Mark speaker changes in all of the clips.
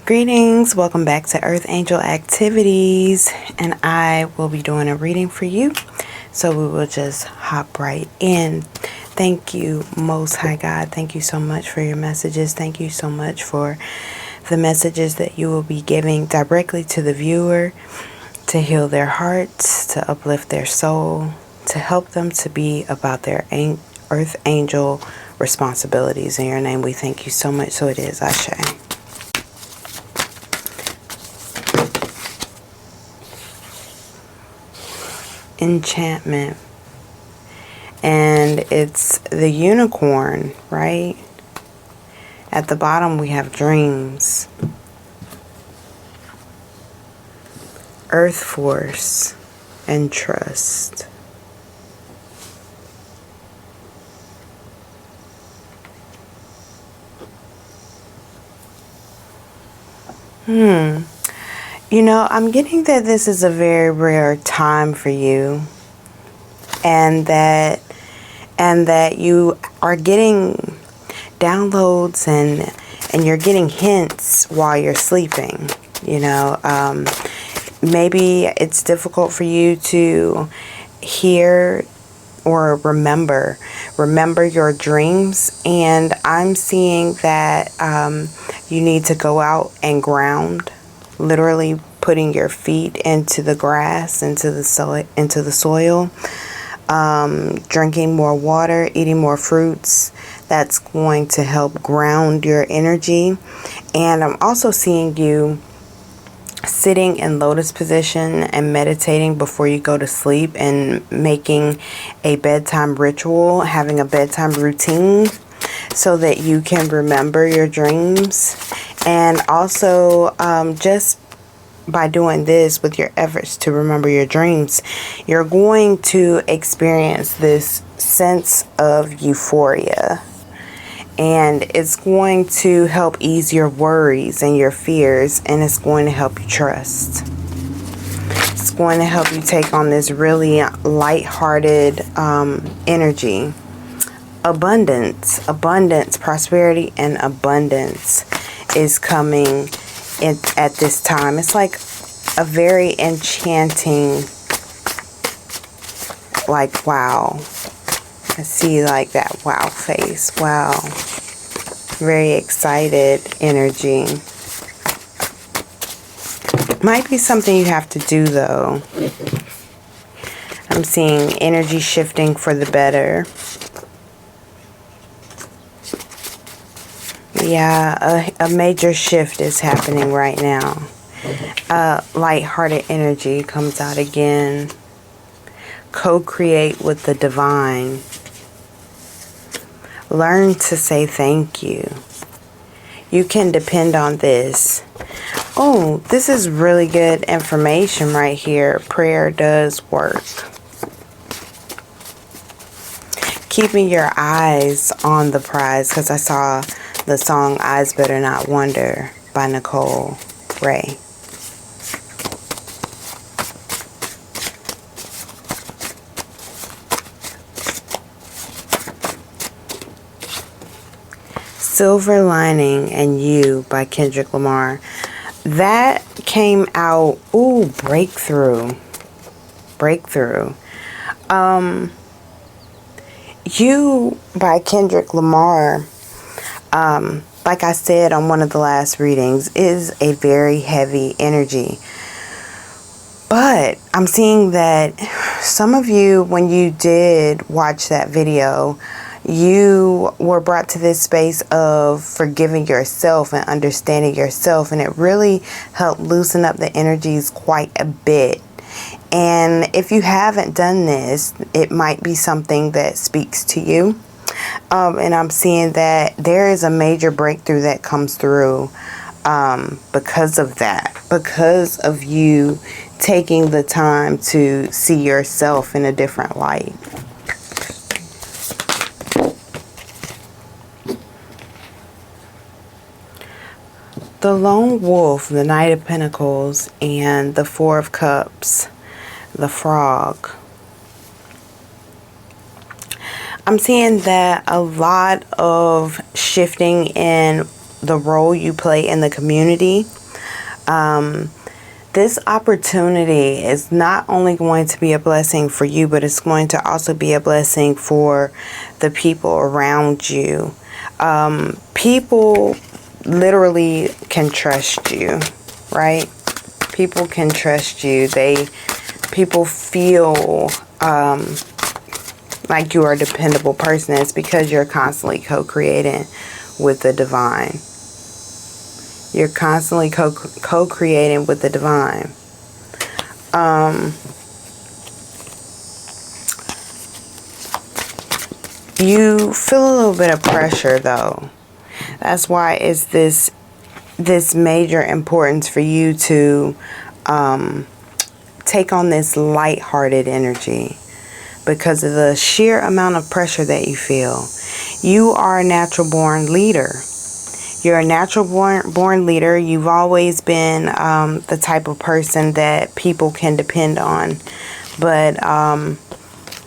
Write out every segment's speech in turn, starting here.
Speaker 1: Greetings, welcome back to Earth Angel Activities, and I will be doing a reading for you. So we will just hop right in. Thank you, Most High God. Thank you so much for your messages. Thank you so much for the messages that you will be giving directly to the viewer to heal their hearts, to uplift their soul, to help them to be about their Earth Angel responsibilities. In your name, we thank you so much. So it is, Ashe. Enchantment, and it's the unicorn, right? At the bottom we have dreams, earth force, and trust. You know, I'm getting that this is a very rare time for you, and that you are getting downloads and you're getting hints while you're sleeping. You know, maybe it's difficult for you to hear or remember your dreams, and I'm seeing that you need to go out and ground. Literally putting your feet into the grass, into the soil, drinking more water, eating more fruits. That's going to help ground your energy. And I'm also seeing you sitting in lotus position and meditating before you go to sleep, and making a bedtime ritual, having a bedtime routine, so that you can remember your dreams. And also just by doing this, with your efforts to remember your dreams, you're going to experience this sense of euphoria, and it's going to help ease your worries and your fears, and it's going to help you trust. It's going to help you take on this really lighthearted energy. Abundance, prosperity, and abundance is coming at this time. It's like a very enchanting, like, wow. I see like that wow face. Wow. Very excited energy. Might be something you have to do though. I'm seeing energy shifting for the better. Yeah, a major shift is happening right now. Lighthearted energy comes out again. Co-create with the divine. Learn to say thank you. You can depend on this. Oh, this is really good information right here. Prayer does work. Keeping your eyes on the prize, because I saw the song Eyes Better Not Wonder by Nicole Ray. Silver Lining and You by Kendrick Lamar. That came out, ooh, breakthrough. You by Kendrick Lamar, like I said on one of the last readings, is a very heavy energy. But I'm seeing that some of you, when you did watch that video, you were brought to this space of forgiving yourself and understanding yourself, and it really helped loosen up the energies quite a bit. And if you haven't done this, it might be something that speaks to you. And I'm seeing that there is a major breakthrough that comes through because of that, because of you taking the time to see yourself in a different light. The Lone Wolf, the Knight of Pentacles, and the Four of Cups, the Frog. I'm seeing that a lot of shifting in the role you play in the community. This opportunity is not only going to be a blessing for you, but it's going to also be a blessing for the people around you. People literally can trust you, right? People can trust you. People feel like you are a dependable person. It's because you're constantly co-creating with the divine. You're constantly co-creating with the divine. You feel a little bit of pressure, though. That's why it's this major importance for you to take on this lighthearted energy, because of the sheer amount of pressure that you feel. You are a natural born leader. You're a natural born leader. You've always been the type of person that people can depend on. But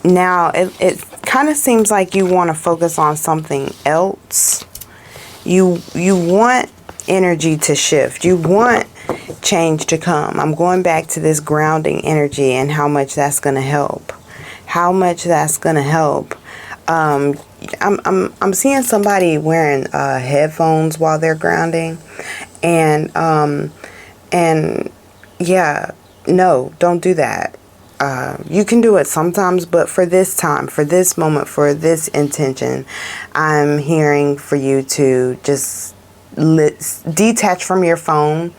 Speaker 1: now it kind of seems like you want to focus on something else. You want energy to shift. You want change to come. I'm going back to this grounding energy and how much that's going to help. How much that's going to help. I'm seeing somebody wearing headphones while they're grounding, and yeah, no, don't do that. You can do it sometimes, but for this time, for this moment, for this intention, I'm hearing for you to just detach from your phone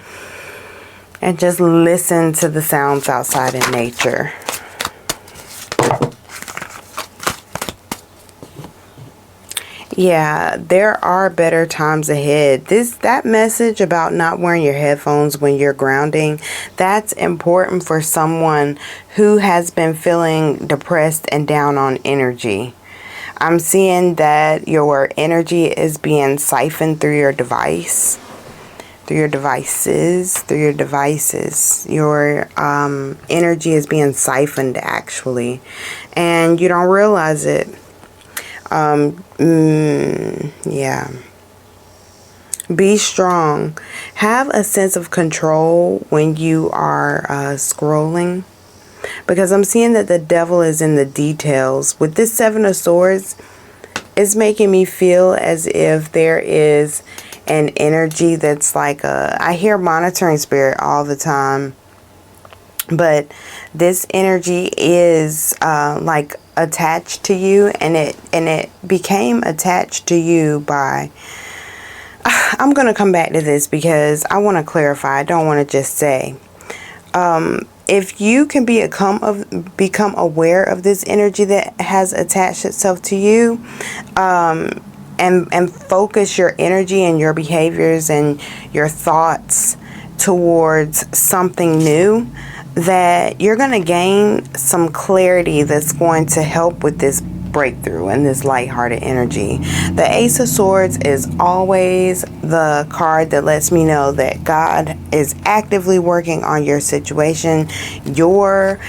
Speaker 1: and just listen to the sounds outside in nature. Yeah, there are better times ahead. That message about not wearing your headphones when you're grounding, that's important for someone who has been feeling depressed and down on energy. I'm seeing that your energy is being siphoned through your device, through your devices. Your energy is being siphoned, actually, and you don't realize it. Yeah. Be strong. Have a sense of control when you are scrolling, because I'm seeing that the devil is in the details. With this Seven of Swords, it's making me feel as if there is an energy that's like I hear monitoring spirit all the time, but this energy is like attached to you, and it became attached to you by I'm going to come back to this because I want to clarify. I don't want to just say if you can become aware of this energy that has attached itself to you, and focus your energy and your behaviors and your thoughts towards something new, that you're going to gain some clarity that's going to help with this breakthrough and this lighthearted energy. The Ace of Swords is always the card that lets me know that God is actively working on your situation. Your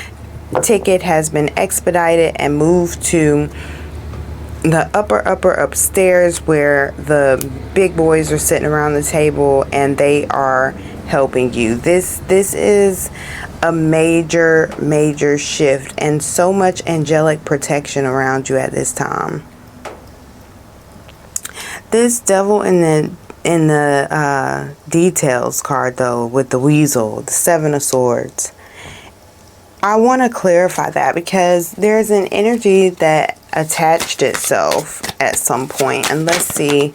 Speaker 1: ticket has been expedited and moved to the upper upstairs, where the big boys are sitting around the table and they are helping you. This is a major shift, and so much angelic protection around you at this time. This devil in the details card, though, with the weasel, the Seven of Swords, I want to clarify that, because there's an energy that attached itself at some point, and let's see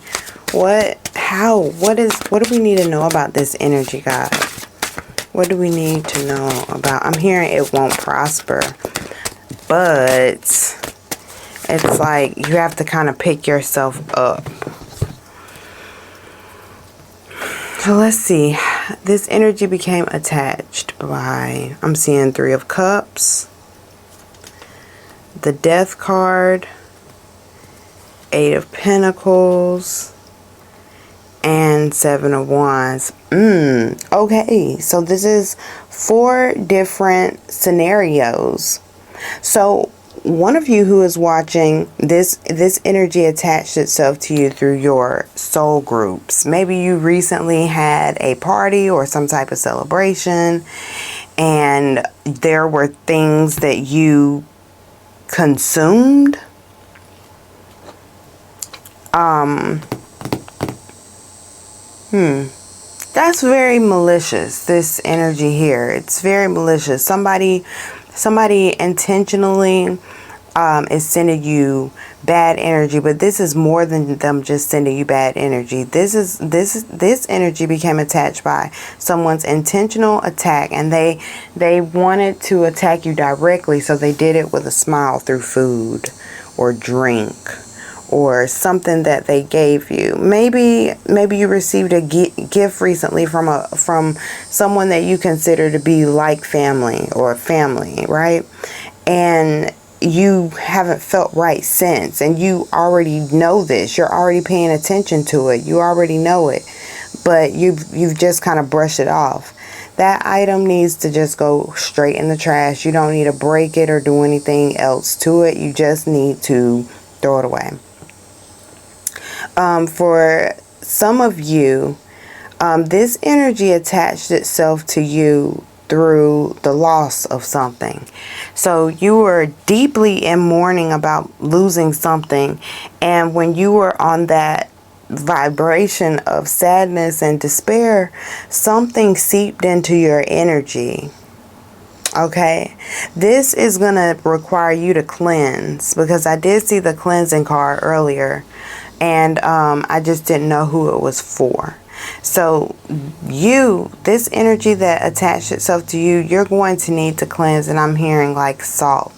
Speaker 1: what do we need to know about this energy, guys? What do we need to know about? I'm hearing it won't prosper, but it's like you have to kind of pick yourself up. So let's see. This energy became attached by, I'm seeing Three of Cups, the Death card, Eight of Pentacles, and Seven of Wands. Okay, so this is 4 different scenarios. So one of you who is watching, this energy attached itself to you through your soul groups. Maybe you recently had a party or some type of celebration, and there were things that you consumed. That's very malicious, this energy here. It's very malicious. Somebody intentionally is sending you bad energy, but this is more than them just sending you bad energy. This energy became attached by someone's intentional attack, and they wanted to attack you directly, so they did it with a smile through food or drink or something that they gave you. Maybe you received a gift recently from someone that you consider to be like family or family, right? And you haven't felt right since, and you already know this. You're already paying attention to it. You already know it, but you've just kind of brushed it off. That item needs to just go straight in the trash. You don't need to break it or do anything else to it. You just need to throw it away. For some of you, this energy attached itself to you through the loss of something. So you were deeply in mourning about losing something, and when you were on that vibration of sadness and despair, something seeped into your energy. Okay, this is going to require you to cleanse, because I did see the cleansing card earlier, and I just didn't know who it was for. So this energy that attached itself to you, you're going to need to cleanse. And I'm hearing like salt,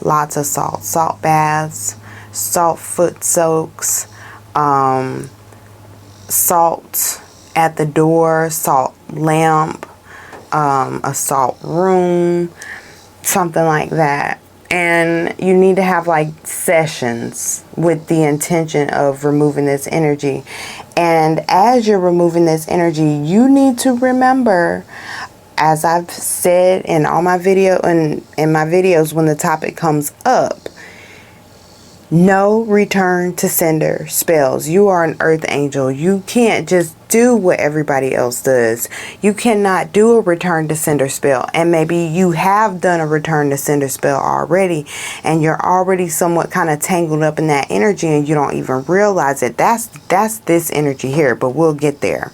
Speaker 1: lots of salt baths, salt foot soaks, salt at the door, salt lamp, a salt room, something like that. And you need to have like sessions with the intention of removing this energy. And as you're removing this energy, you need to remember, as I've said in all my video and in my videos when the topic comes up, no return to sender spells. You are an earth angel. You can't just do what everybody else does. You cannot do a return to sender spell. And maybe you have done a return to sender spell already, and you're already somewhat kind of tangled up in that energy, and you don't even realize it. That's this energy here, but we'll get there.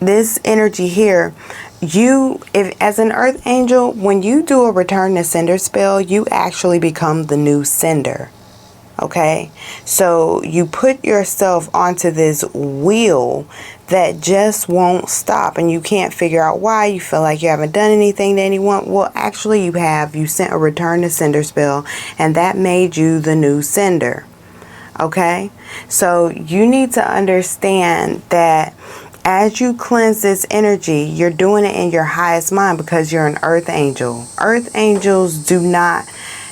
Speaker 1: This energy here, if as an earth angel, when you do a return to sender spell, you actually become the new sender. Okay, so you put yourself onto this wheel that just won't stop, and you can't figure out why. You feel like you haven't done anything to anyone. Well, actually you have. You sent a return to sender spell, and that made you the new sender. Okay, so you need to understand that as you cleanse this energy, you're doing it in your highest mind, because you're an earth angel. Earth angels do not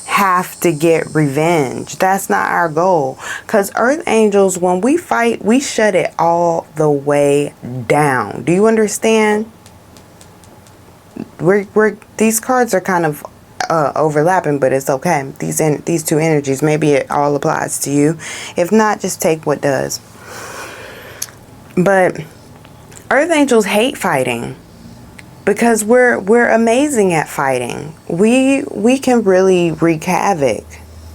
Speaker 1: have to get revenge. That's not our goal. Because earth angels, when we fight, we shut it all the way down. Do you understand? These cards are kind of overlapping, but it's okay. These two energies, maybe it all applies to you. If not, just take what does. But earth angels hate fighting, because we're amazing at fighting. We can really wreak havoc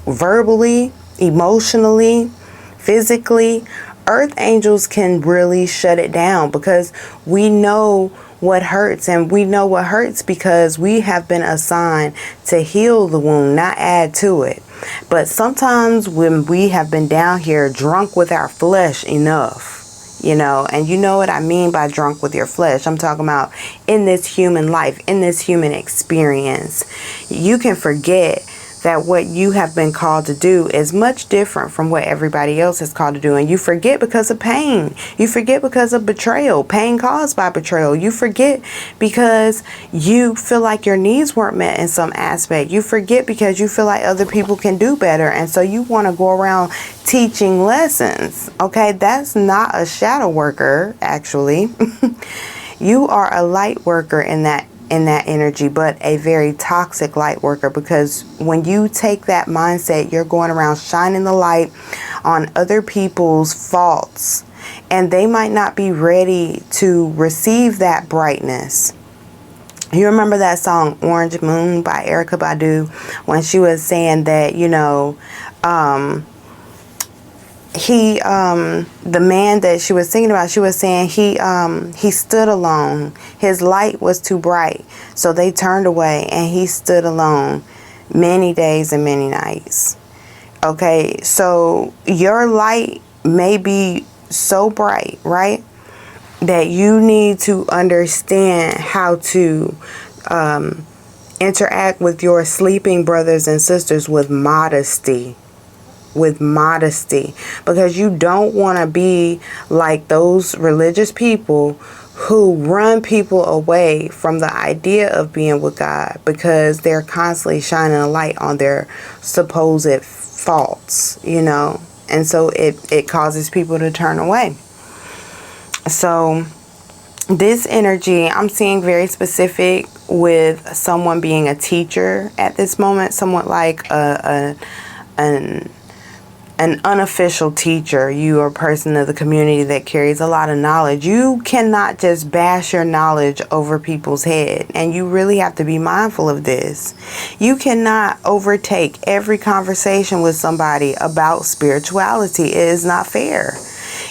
Speaker 1: verbally, emotionally, physically. Earth angels can really shut it down, because we know what hurts, and we know what hurts because we have been assigned to heal the wound, not add to it. But sometimes when we have been down here drunk with our flesh enough, you know, and you know what I mean by drunk with your flesh. I'm talking about in this human life, in this human experience, you can forget that what you have been called to do is much different from what everybody else is called to do. And you forget because of pain. You forget because of betrayal, pain caused by betrayal. You forget because you feel like your needs weren't met in some aspect. You forget because you feel like other people can do better. And so you want to go around teaching lessons. Okay, that's not a shadow worker, actually. You are a light worker in that in that energy, but a very toxic light worker, because when you take that mindset, you're going around shining the light on other people's faults, and they might not be ready to receive that brightness. You remember that song Orange Moon by Erykah Badu, when she was saying that, you know, the man that she was singing about, she was saying he stood alone. His light was too bright, so they turned away, and he stood alone many days and many nights. Okay, so your light may be so bright, right, that you need to understand how to interact with your sleeping brothers and sisters with modesty. Because you don't want to be like those religious people who run people away from the idea of being with God, because they're constantly shining a light on their supposed faults, you know, and so it causes people to turn away. So this energy, I'm seeing very specific with someone being a teacher at this moment, somewhat like an unofficial teacher. You are a person of the community that carries a lot of knowledge. You cannot just bash your knowledge over people's head, and you really have to be mindful of this. You cannot overtake every conversation with somebody about spirituality. It is not fair.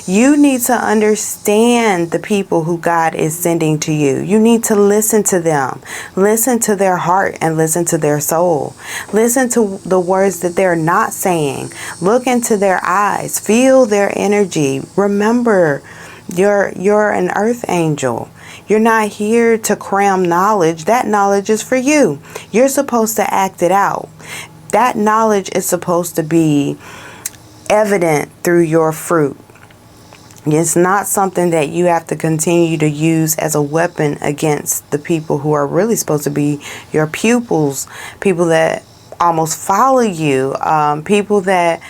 Speaker 1: You need to understand the people who God is sending to you. You need to listen to them. Listen to their heart and listen to their soul. Listen to the words that they're not saying. Look into their eyes. Feel their energy. Remember, you're an earth angel. You're not here to cram knowledge. That knowledge is for you. You're supposed to act it out. That knowledge is supposed to be evident through your fruit. It's not something that you have to continue to use as a weapon against the people who are really supposed to be your pupils, people that almost follow you, people that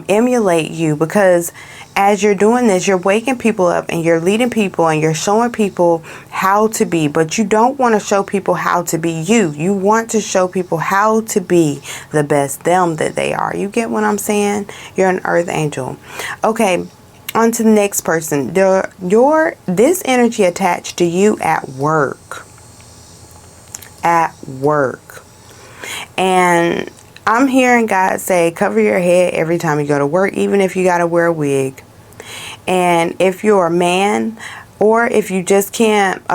Speaker 1: emulate you, because as you're doing this, you're waking people up and you're leading people and you're showing people how to be, but you don't want to show people how to be you. You want to show people how to be the best them that they are. You get what I'm saying? You're an earth angel. Okay. On to the next person. This energy attached to you at work. At work. And I'm hearing God say, cover your head every time you go to work, even if you got to wear a wig. And if you're a man, or if you just can't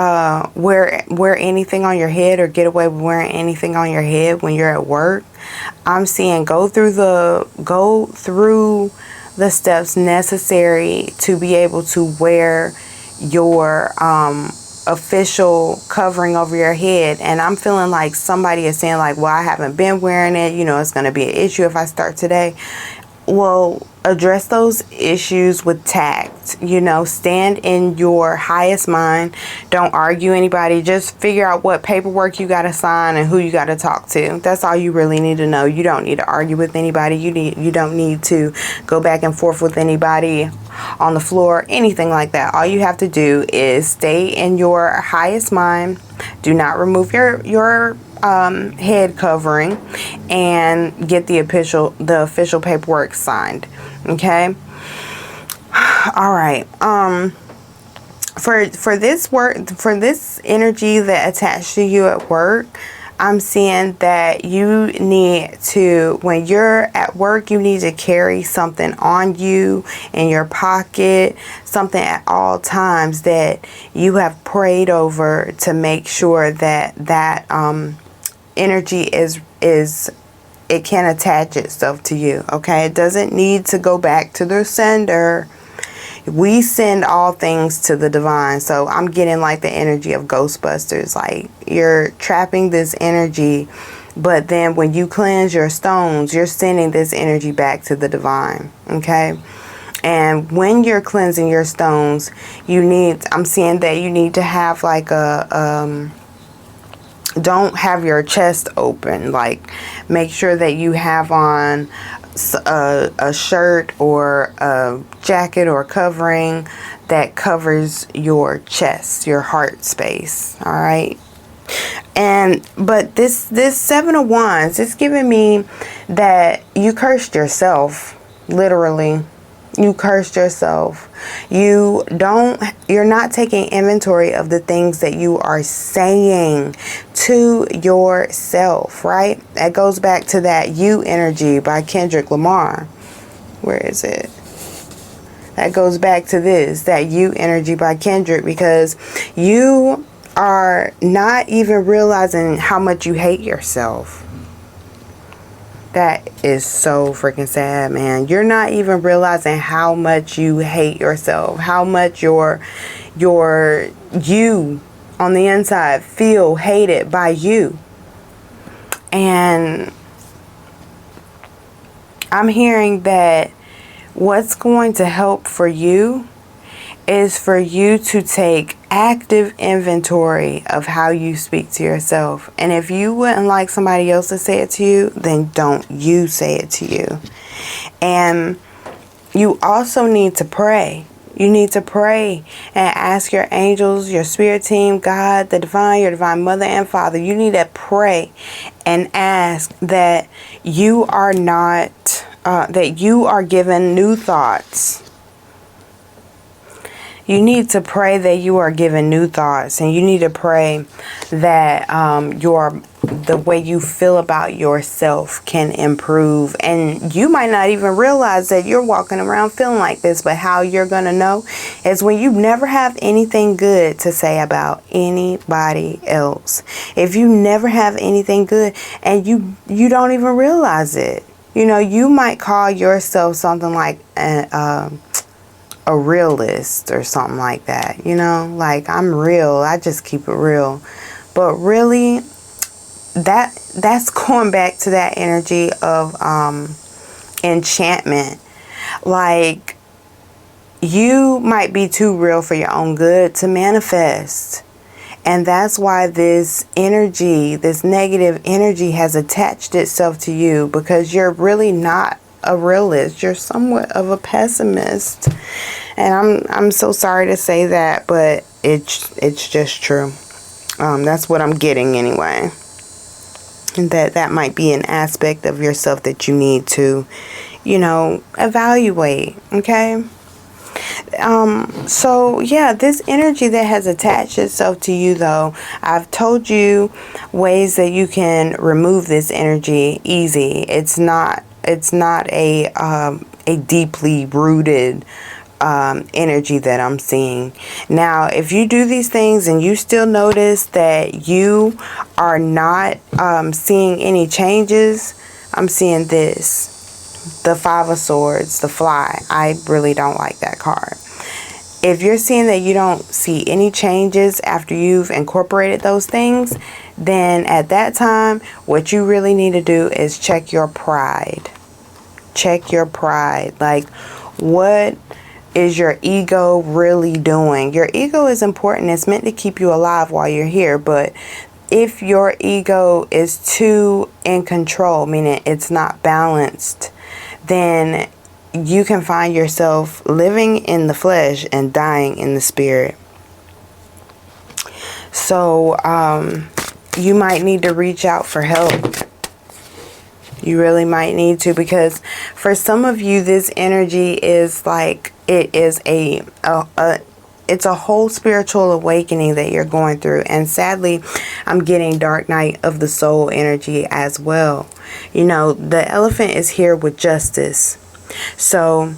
Speaker 1: wear anything on your head or get away with wearing anything on your head when you're at work, I'm seeing go through the steps necessary to be able to wear your official covering over your head. And I'm feeling like somebody is saying like, well, I haven't been wearing it, you know, it's going to be an issue if I start today. Well, address those issues with tact. You know, stand in your highest mind. Don't argue anybody. Just figure out what paperwork you got to sign and who you got to talk to. That's all you really need to know. You don't need to argue with anybody. You don't need to go back and forth with anybody on the floor, anything like that. All you have to do is stay in your highest mind. Do not remove your head covering, and get the official paperwork signed. Okay. All right. For this energy that attached to you at work, I'm seeing that you need to, when you're at work, you need to carry something on you in your pocket, something at all times that you have prayed over to make sure that energy it can attach itself to you. Okay, it doesn't need to go back to the sender. We send all things to the divine. So I'm getting like the energy of Ghostbusters, like you're trapping this energy, but then when you cleanse your stones, you're sending this energy back to the divine. Okay. And when you're cleansing your stones, I'm seeing that you need to have like don't have your chest open. Like, make sure that you have on a shirt or a jacket or covering that covers your chest, your heart space. All right. But this Seven of Wands, it's giving me that you cursed yourself, literally. You cursed yourself. You're not taking inventory of the things that you are saying to yourself, right? That goes back to that You energy by Kendrick Lamar. Where is it? That goes back to that You energy by Kendrick, because you are not even realizing how much you hate yourself. That is so freaking sad, man. You're not even realizing how much you hate yourself, how much you on the inside feel hated by you. And I'm hearing that what's going to help for you is for you to take active inventory of how you speak to yourself. And if you wouldn't like somebody else to say it to you, then don't you say it to you. And you also need to pray. You need to pray and ask your angels, your spirit team, God, the divine, your divine mother and father. You need to pray and ask that you are not, that you are given new thoughts. You need to pray that you are given new thoughts, and you need to pray that the way you feel about yourself can improve. And you might not even realize that you're walking around feeling like this, but how you're going to know is when you never have anything good to say about anybody else. If you never have anything good and you don't even realize it. You know, you might call yourself something like a realist or something like that, you know, like I'm real, I just keep it real. But really, that's going back to that energy of enchantment. Like, you might be too real for your own good to manifest. And that's why this energy, this negative energy, has attached itself to you, because you're really not a realist. You're somewhat of a pessimist. And I'm so sorry to say that, but it's just true. That's what I'm getting anyway. And that might be an aspect of yourself that you need to, you know, evaluate. Okay. So yeah, this energy that has attached itself to you, though, I've told you ways that you can remove this energy easy. It's not a deeply rooted energy that I'm seeing. Now, if you do these things and you still notice that you are not seeing any changes, I'm seeing this, the Five of Swords, the Fly. I really don't like that card. If you're seeing that you don't see any changes after you've incorporated those things, then at that time, what you really need to do is check your pride. Check your pride. Like, what is your ego really doing? Your ego is important. It's meant to keep you alive while you're here. But if your ego is too in control, meaning it's not balanced, then you can find yourself living in the flesh and dying in the spirit. So you might need to reach out for help. You really might need to, because for some of you, this energy is like, it is it's a whole spiritual awakening that you're going through. And sadly, I'm getting dark night of the soul energy as well. You know, the elephant is here with justice. So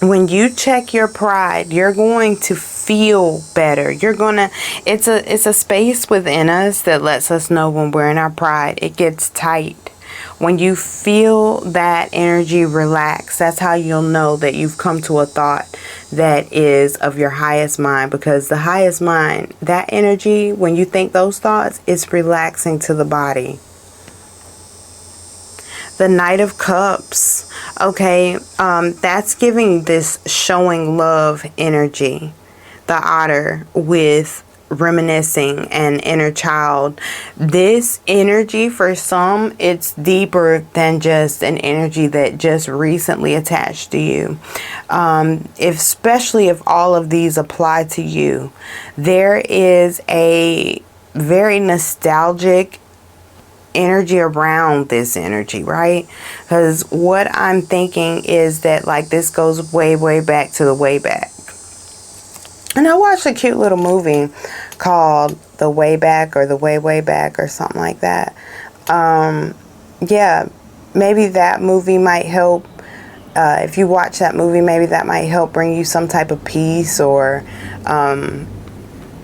Speaker 1: when you check your pride, you're going to feel better. It's a space within us that lets us know when we're in our pride, it gets tight. When you feel that energy relax, that's how you'll know that you've come to a thought that is of your highest mind. Because the highest mind, that energy, when you think those thoughts, it's relaxing to the body. The Knight of Cups, okay, that's giving this showing love energy. The Otter with reminiscing and inner child. This energy, for some, it's deeper than just an energy that just recently attached to you. Especially if all of these apply to you, there is a very nostalgic energy around this energy, right? Because what I'm thinking is that like this goes way, way back to the way back. And I watched a cute little movie called The Way Back or The Way, Way Back or something like that. Yeah, maybe that movie might help. If you watch that movie, maybe that might help bring you some type of peace or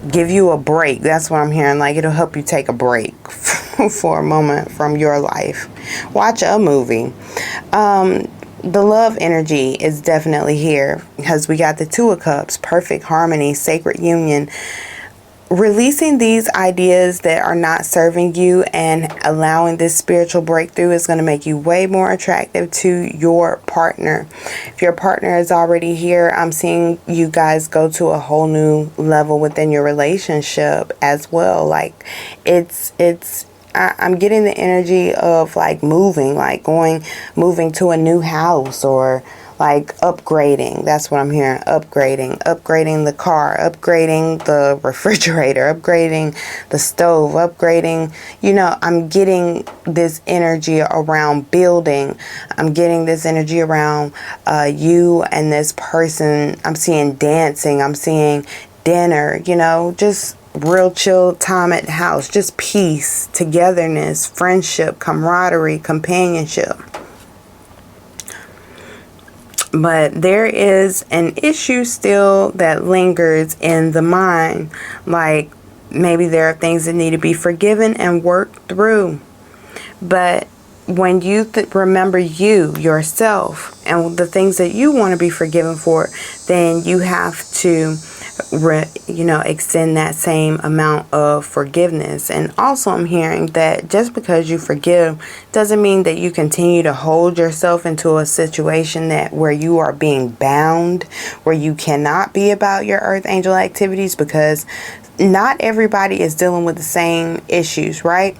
Speaker 1: give you a break. That's what I'm hearing. Like, it'll help you take a break for a moment from your life. Watch a movie. The love energy is definitely here because we got the Two of Cups, perfect harmony, sacred union. Releasing these ideas that are not serving you and allowing this spiritual breakthrough is going to make you way more attractive to your partner. If your partner is already here, I'm seeing you guys go to a whole new level within your relationship as well. Like I'm getting the energy of like moving to a new house or like upgrading. That's what I'm hearing. Upgrading the car, upgrading the refrigerator, upgrading the stove, upgrading, I'm getting this energy around building. I'm getting this energy around you and this person. I'm seeing dancing. I'm seeing dinner, just real chill time at the house, just peace, togetherness, friendship, camaraderie, companionship. But there is an issue still that lingers in the mind. Like maybe there are things that need to be forgiven and worked through. But when you remember yourself, and the things that you want to be forgiven for, then you have to extend that same amount of forgiveness. And also I'm hearing that just because you forgive doesn't mean that you continue to hold yourself into a situation where you are being bound, where you cannot be about your earth angel activities, because not everybody is dealing with the same issues, right?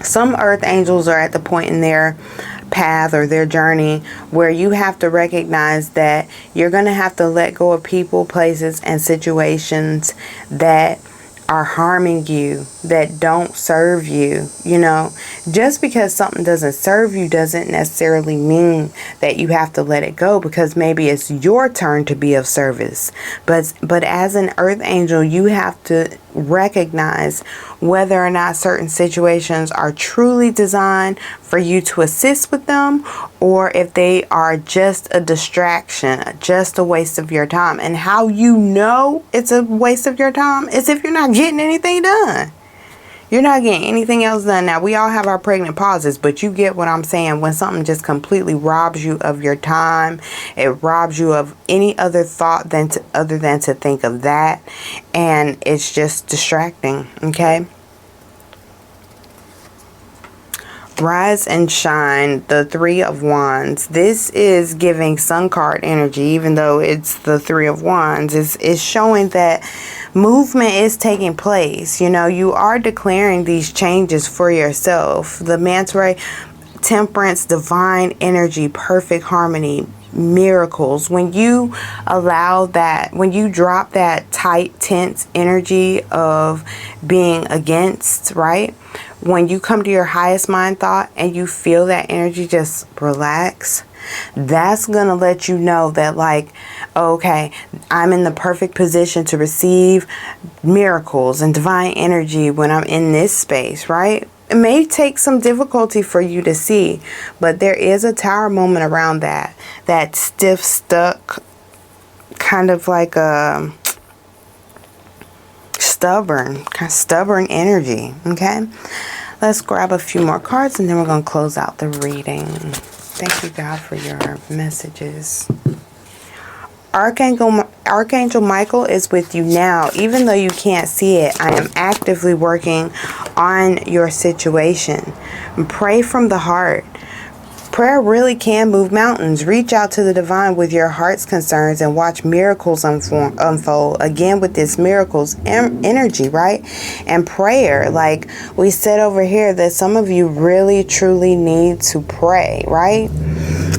Speaker 1: Some earth angels are at the point in their path or their journey where you have to recognize that you're going to have to let go of people, places, and situations that are harming you, that don't serve you. Just because something doesn't serve you doesn't necessarily mean that you have to let it go, because maybe it's your turn to be of service. But as an earth angel, you have to recognize whether or not certain situations are truly designed for you to assist with them, or if they are just a distraction, just a waste of your time. And how you know it's a waste of your time is if you're not getting anything done. You're not getting anything else done. Now, we all have our pregnant pauses, but you get what I'm saying. When something just completely robs you of your time, it robs you of any other thought other than to think of that. And it's just distracting, okay? Rise and shine, the Three of Wands. This is giving Sun card energy, even though it's the Three of Wands. It's showing that movement is taking place. You are declaring these changes for yourself. The manta ray, temperance, divine energy, perfect harmony, miracles. When you allow that, when you drop that tight, tense energy of being against, right? When you come to your highest mind thought and you feel that energy just relax, that's going to let you know that like, okay, I'm in the perfect position to receive miracles and divine energy when I'm in this space, right? It may take some difficulty for you to see, but there is a tower moment around that stiff, stuck, kind of like a stubborn energy. Okay, let's grab a few more cards and then we're going to close out the reading. Thank you, God, for your messages. Archangel Michael is with you now. Even though you can't see it, I am actively working on your situation. Pray from the heart. Prayer really can move mountains. Reach out to the divine with your heart's concerns and watch miracles unfold. Again, with this miracles energy, right? And prayer, like we said over here, that some of you really, truly need to pray, right?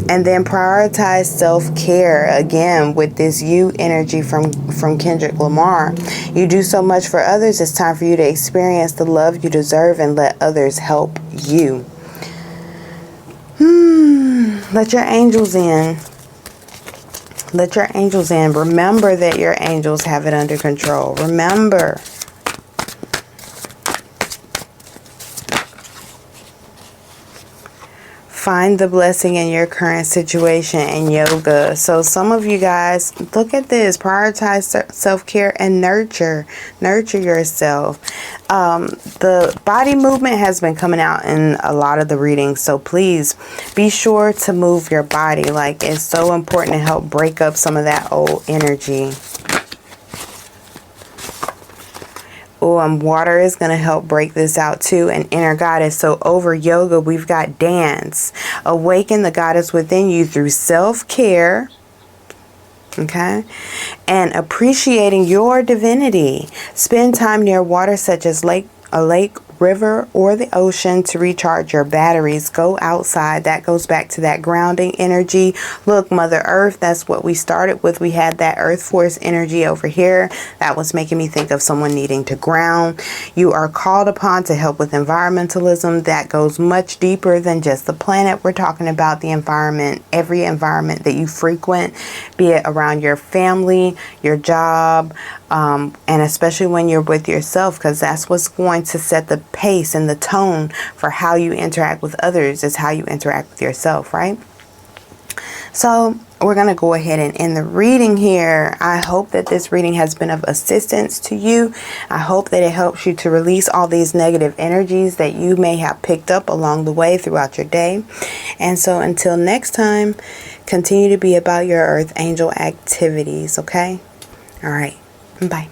Speaker 1: And then prioritize self-care. Again, with this you energy from Kendrick Lamar. You do so much for others. It's time for you to experience the love you deserve and let others help you. Let your angels in. Let your angels in. Remember that your angels have it under control. Remember. Find the blessing in your current situation in yoga. So some of you guys, look at this. Prioritize self-care and nurture. Nurture yourself. The body movement has been coming out in a lot of the readings. So please be sure to move your body. Like, it's so important to help break up some of that old energy. Water is going to help break this out too. And inner goddess. So over yoga, we've got dance. Awaken the goddess within you through self-care. Okay. And appreciating your divinity. Spend time near water such as a lake, river, or the ocean to recharge your batteries. Go outside. That goes back to that grounding energy. Look, Mother Earth, that's what we started with. We had that Earth Force energy over here. That was making me think of someone needing to ground. You are called upon to help with environmentalism. That goes much deeper than just the planet. We're talking about the environment, every environment that you frequent, be it around your family, your job, and especially when you're with yourself, because that's what's going to set the pace and the tone for how you interact with others, is how you interact with yourself, right? So we're going to go ahead and end the reading here. I hope that this reading has been of assistance to you. I hope that it helps you to release all these negative energies that you may have picked up along the way throughout your day. And so until next time, continue to be about your earth angel activities, okay? All right. Bye.